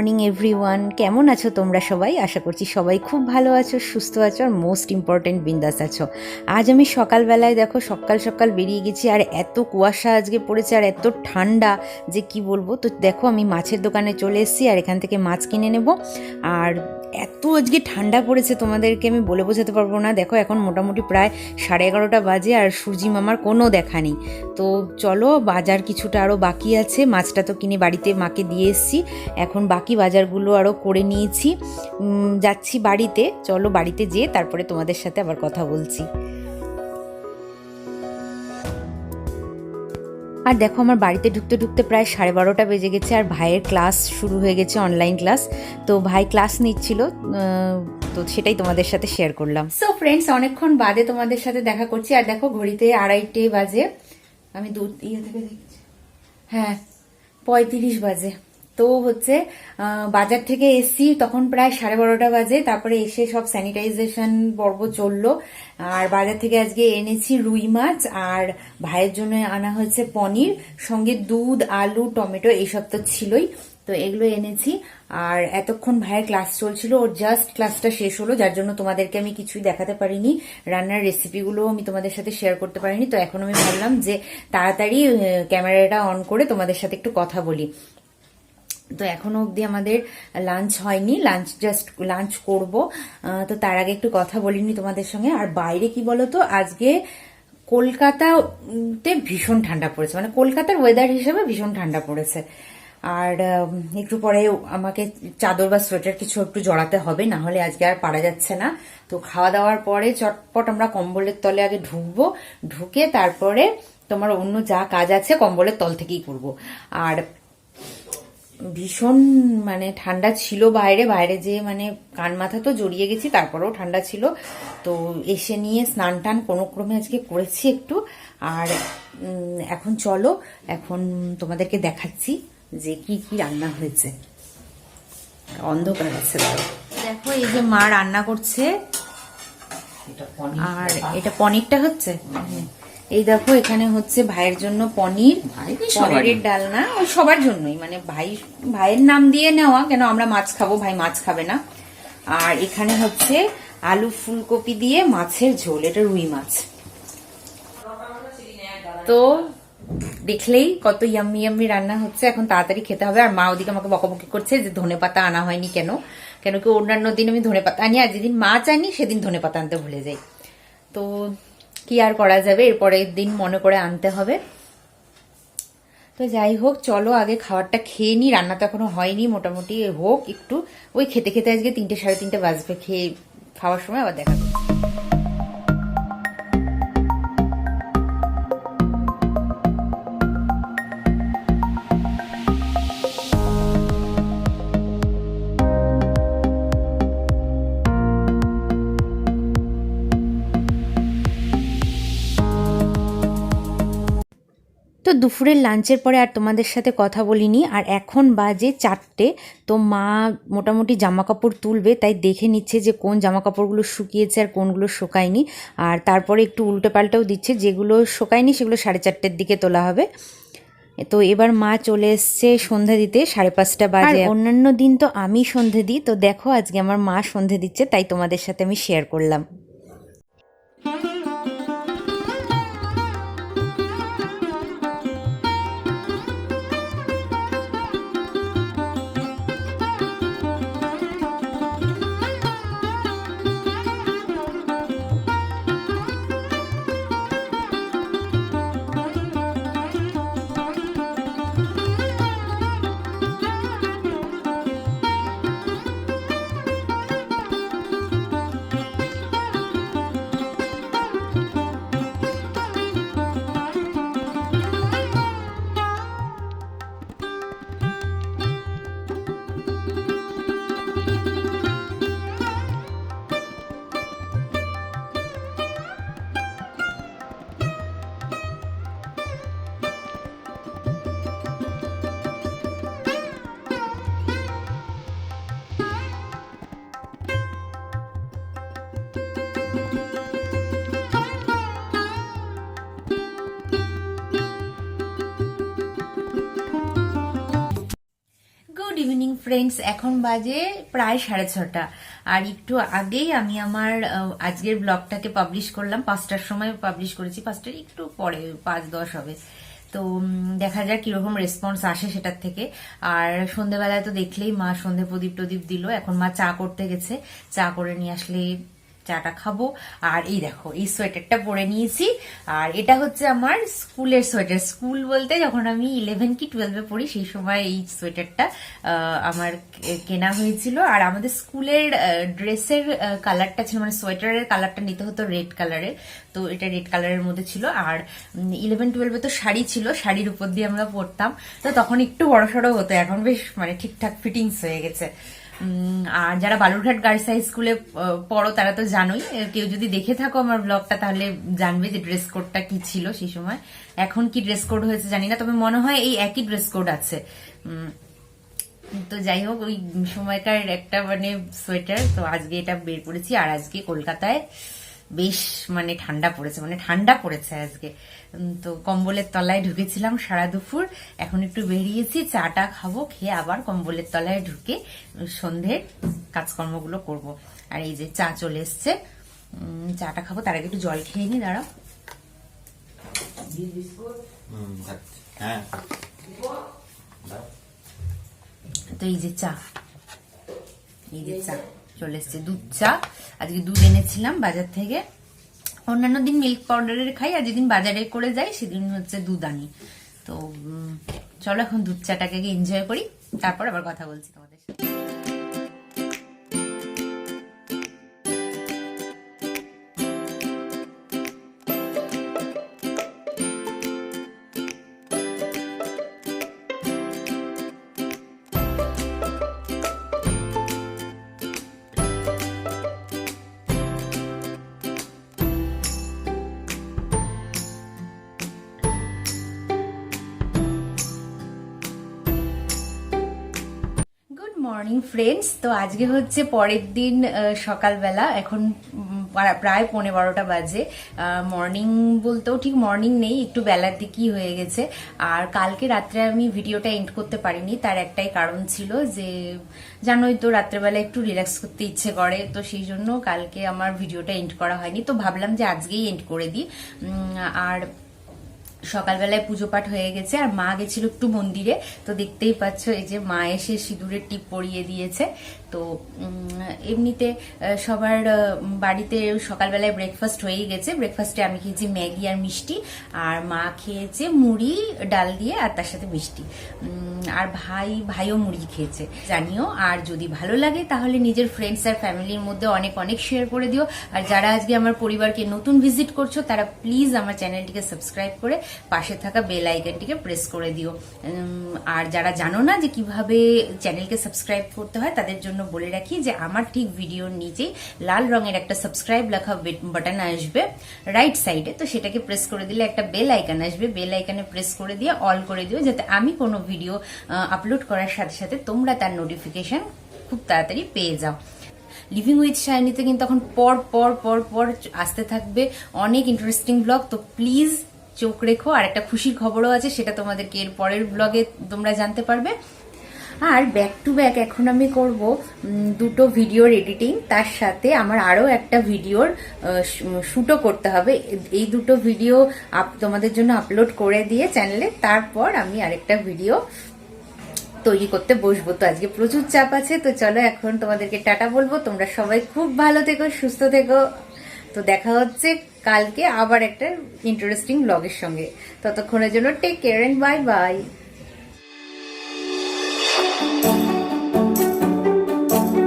Morning everyone, কেমন আছো তোমরা সবাই? আশা করছি সবাই খুব ভালো আছো, সুস্থ আছো আর মোস্ট ইম্পর্টেন্ট বিন্দাস আছো। আজ আমি সকালবেলায় দেখো সকাল সকাল বেরিয়ে গেছি আর এত কুয়াশা আজকে পড়েছে আর এত ঠান্ডা যে কি বলবো। তো দেখো আমি মাছের দোকানে চলে এসেছি আর এখান থেকে মাছ কিনে নেব। আর এত আজকে ঠান্ডা পড়েছে তোমাদেরকে আমি বলে বোঝাতে পারবো না। দেখো এখন মোটামুটি প্রায় 11:30 বাজে আর সূর্যি মামার কোনো দেখা নেই। তো চলো, বাজার কিছুটা আরও বাকি আছে, মাছটা তো কিনে বাড়িতে মাকে দিয়ে এসেছি, এখন বাকি বাজারগুলো আরও করে নিয়েছি। যাচ্ছি বাড়িতে, চলো বাড়িতে যেয়ে তারপরে তোমাদের সাথে আবার কথা বলছি। আর দেখো আমার বাড়িতে ঢুকতে ঢুকতে প্রায় 12:30 বেজে গেছে আর ভাইয়ের ক্লাস শুরু হয়ে গেছে, অনলাইন ক্লাস। তো ভাই ক্লাস নিচ্ছিল, তো সেটাই তোমাদের সাথে শেয়ার করলাম। সো ফ্রেন্ডস, অনেকক্ষণ বাদে তোমাদের সাথে দেখা করছি আর দেখো ঘড়িতে 2:30 বাজে, আমি থেকে দেখছি, হ্যাঁ 35 বাজে। তো হচ্ছে বাজার থেকে এসছি তখন প্রায় 12:30 বাজে, তারপরে এসে সব স্যানিটাইজেশন পর্ব চললো। আর বাজার থেকে আজকে এনেছি রুই মাছ আর ভাইয়ের জন্য আনা হয়েছে পনির, সঙ্গে দুধ, আলু, টমেটো এইসব তো ছিলই, তো এগুলো এনেছি। আর এতক্ষণ ভাইয়ের ক্লাস চলছিল, ওর জাস্ট ক্লাসটা শেষ হলো, যার জন্য তোমাদেরকে আমি কিছুই দেখাতে পারিনি, রান্নার রেসিপিগুলো আমি তোমাদের সাথে শেয়ার করতে পারিনি। তো এখন আমি ভাবলাম যে তাড়াতাড়ি ক্যামেরাটা অন করে তোমাদের সাথে একটু কথা বলি। তো এখনো অবধি আমাদের লাঞ্চ হয়নি, জাস্ট লাঞ্চ করব। তো তার আগে একটু কথা বলিনি তোমাদের সঙ্গে। আর বাইরে কি বলতো, আজকে কলকাতাতে ভীষণ ঠান্ডা পড়েছে, মানে কলকাতার ওয়েদার হিসেবে ভীষণ ঠান্ডা পড়েছে। আর একটু পরে আমাকে চাদর বা সোয়েটার কিছু একটু জড়াতে হবে, না হলে আজকে আর পারা যাচ্ছে না। তো খাওয়া দাওয়ার পরে চটপট আমরা কম্বলের তলে আগে ঢুকবো, ঢুকে তারপরে তোমার অন্য যা কাজ আছে কম্বলের তল থেকেই করব। আর ভীষণ মানে ঠান্ডা ছিল বাইরে, যে মানে কান মাথা তো জড়িয়ে গেছি, তারপরেও ঠান্ডা ছিল। তো এসে নিয়ে স্নান টান কোনো ক্রমে আজকে করেছি একটু। আর এখন চলো, এখন তোমাদেরকে দেখাচ্ছি যে কি কি রান্না হয়েছে। অন্ধকার আছে, দেখো এই যে মা রান্না করছে, আর এটা পনিরটা হচ্ছে। এই দেখো এখানে হচ্ছে ভাইয়ের জন্য পনির, পনিরের ডালনা, ওই সবার জন্যই, মানে ভাইয়ের নাম দিয়ে নেওয়া, কেন আমরা মাছ খাবো, ভাই মাছ খাবে না। আর এখানে হচ্ছে আলু ফুলকপি দিয়ে মাছের ঝোল, এটা রুই মাছ। তো দেখলেই কত ইয়াম্মি ইয়াম্মি রান্না হচ্ছে, এখন তাড়াতাড়ি খেতে হবে। আর মা ওদিকে আমাকে বকাবকি করছে যে ধনেপাতা আনা হয়নি কেন, কেন কি অন্যান্য দিন আমি ধনেপাতা আনি, আর যেদিন মাছ আনি সেদিন ধনেপাতা আনতে ভুলে যাই। তো কি আর করা যাবে, এরপরের দিন মনে করে আনতে হবে। তো যাই হোক, চলো আগে খাবারটা খেয়ে নি, রান্না তো এখনো হয়নি, মোটামুটি হোক একটু, ওই খেতে খেতে আজকে 3টে 3:30 বাজবে, খেয়ে খাওয়ার সময় আবার দেখা যাবে। তো দুপুরের লাঞ্চের পরে আর তোমাদের সাথে কথা বলিনি, আর এখন বাজে 4টে। তো মা মোটামুটি জামা কাপড় তুলবে, তাই দেখে নিচ্ছে যে কোন জামা কাপড়গুলো শুকিয়েছে আর কোনগুলো শুকায়নি। আর তারপরে একটু উল্টে পাল্টাও দিচ্ছে, যেগুলো শুকায়নি সেগুলো 4:30 দিকে তোলা হবে। তো এবার মা চলে এসছে সন্ধে দিতে, 5:30 বাজে। অন্যান্য দিন তো আমি সন্ধে দিই, তো দেখো আজকে আমার মা সন্ধে দিচ্ছে, তাই তোমাদের সাথে আমি শেয়ার করলাম। ফ্রেন্ডস, এখন বাজে প্রায় 6:30, আর একটু আগেই আমি আমার আজকের ব্লগটাকে পাবলিশ করলাম। 5টার সময় পাবলিশ করেছি, 5টার একটু পরে 5:10 হবে। তো দেখা যাক কিরকম রেসপন্স আসে সেটার থেকে। আর সন্ধেবেলায় তো দেখলেই মা সন্ধে প্রদীপ টদীপ দিল। এখন মা চা করতে গেছে, চা করে নিয়ে আসলে চাটা খাবো। আর এই দেখো, এই সোয়েটারটা পরে নিয়েছি, আর এটা হচ্ছে আমার স্কুলের সোয়েটার। স্কুল বলতে যখন আমি 11 কি 12-এ পড়ি সেই সময় এই সোয়েটারটা আমার কেনা হয়েছিল। আর আমাদের স্কুলের ড্রেসের কালারটা ছিল, মানে সোয়েটারের কালারটা নিতে হতো রেড কালারের, তো এটা রেড কালারের মধ্যে ছিল। আর 11-12-এ তো শাড়ি ছিল, শাড়ির উপর দিয়ে আমরা পরতাম, তো তখন একটু বড়সড় হতো, এখন বেশ মানে ঠিকঠাক ফিটিংস হয়ে গেছে। আর যারা বালুরঘাট গার্লস হাই স্কুলে পড়ো তারা তো জানোই, কেউ যদি দেখে থাকো আমার ব্লগটা তাহলে জানবে যে ড্রেস কোডটা কি ছিল সেই সময়। এখন কি ড্রেস কোড হয়েছে জানি না, তবে মনে হয় এই একই ড্রেস কোড আছে। তো যাই হোক, ওই সময়কার একটা মানে সোয়েটার, তো আজকে এটা বের করেছি। আর আজকে কলকাতায় বেশ মানে ঠান্ডা পড়েছে আজকে। তো কম্বলের তলায় ঢুকেছিলাম সারা দুপুর, এখন একটু বেরিয়েছি, চাটা খাবো, খেয়ে আবার কম্বলের তলায় ঢুকে সন্ধ্যের কাজকর্মগুলো করব। আর এই যে চা চলে এসছে, চাটা খাবো, তার আগে একটু জল খেয়ে নি, দাঁড়াও। তো এই যে চা চলে এসছে, দুধ চা। আজকে দুধ এনেছিলাম বাজার থেকে, অন্যান্য দিন মিল্ক পাউডারের খাই, আর যেদিন বাজারে করে যাই সেদিন হচ্ছে দুধ আনি। তো চলো এখন দুধ চাটাকে এনজয় করি, তারপর আবার কথা বলছি তোমাদের সাথে। মর্নিং ফ্রেন্ডস, তো আজকে হচ্ছে পরের দিন সকালবেলা, এখন প্রায় 11:15 বাজে। মর্নিং বলতেও ঠিক মর্নিং নেই, একটু বেলার দিকই হয়ে গেছে। আর কালকে রাত্রে আমি ভিডিওটা এন্ড করতে পারিনি, তার একটাই কারণ ছিল যে জানোই তো রাত্রেবেলা একটু রিল্যাক্স করতে ইচ্ছে করে, তো সেই জন্য কালকে আমার ভিডিওটা এন্ড করা হয়নি। তো ভাবলাম যে আজকেই এন্ড করে দিই। আর সকালবেলায় পুজো পাঠ হয়ে গেছে, আর মা গেছিল একটু মন্দিরে, তো দেখতেই পাচ্ছ এই যে মা এসে সিঁদুরের টিপ পরিয়ে দিয়েছে। তো এমনিতে সবার বাড়িতে সকালবেলায় ব্রেকফাস্ট হয়েই গেছে। ব্রেকফাস্টে আমি খেয়েছি ম্যাগি আর মিষ্টি, আর মা খেয়েছে মুড়ি ডাল দিয়ে আর তার সাথে মিষ্টি। আর ভাইও মুড়ি খেয়েছে। জানিও, আর যদি ভালো লাগে তাহলে নিজের ফ্রেন্ডস আর ফ্যামিলির মধ্যে অনেক অনেক শেয়ার করে দিও। আর যারা আজকে আমার পরিবারকে নতুন ভিজিট করছো তারা প্লিজ আমার চ্যানেলটিকে সাবস্ক্রাইব করে পাশে থাকা বেল আইকনটিকে প্রেস করে দিও। আর যারা জানো না যে কিভাবে চ্যানেলকে সাবস্ক্রাইব করতে হয় তাদের জন্য বলে রাখি যে আমার ঠিক ভিডিওর নিচেই লাল রঙের একটা সাবস্ক্রাইব লেখা বাটন আসবে রাইট সাইডে, তো সেটাকে প্রেস করে দিলে একটা বেল আইকন আসবে, বেল আইকনে প্রেস করে দিয়ে অল করে দিও, যাতে আমি কোনো ভিডিও আপলোড করার সাথে সাথে তোমরা তার নোটিফিকেশন খুব তাড়াতাড়ি পেয়ে যাও। লিভিং উইথ শাইনিতে কিন্তু এখন পর পর পর পর আসতে থাকবে অনেক ইন্টারেস্টিং ব্লগ, তো প্লিজ চোখ রেখো। আর একটা খুশির খবরও আছে, সেটা তোমাদেরকে এর পরের ব্লগে তোমরা জানতে পারবে। আর ব্যাক টু ব্যাক এখন আমি করব দুটো ভিডিওর এডিটিং, তার সাথে আমার আরও একটা ভিডিওর শ্যুটও করতে হবে। এই দুটো ভিডিও তোমাদের জন্য আপলোড করে দিয়ে চ্যানেলে, তারপর আমি আরেকটা ভিডিও তৈরি করতে বসবো। তো আজকে প্রচুর চাপ আছে, তো চলো এখন তোমাদেরকে টাটা বলবো। তোমরা সবাই খুব ভালো থেকো, সুস্থ থেকো। তো দেখা হচ্ছে কালকে আবার একটা ইন্টারেস্টিং ব্লগের সঙ্গে। ততক্ষণের জন্য take care and bye by.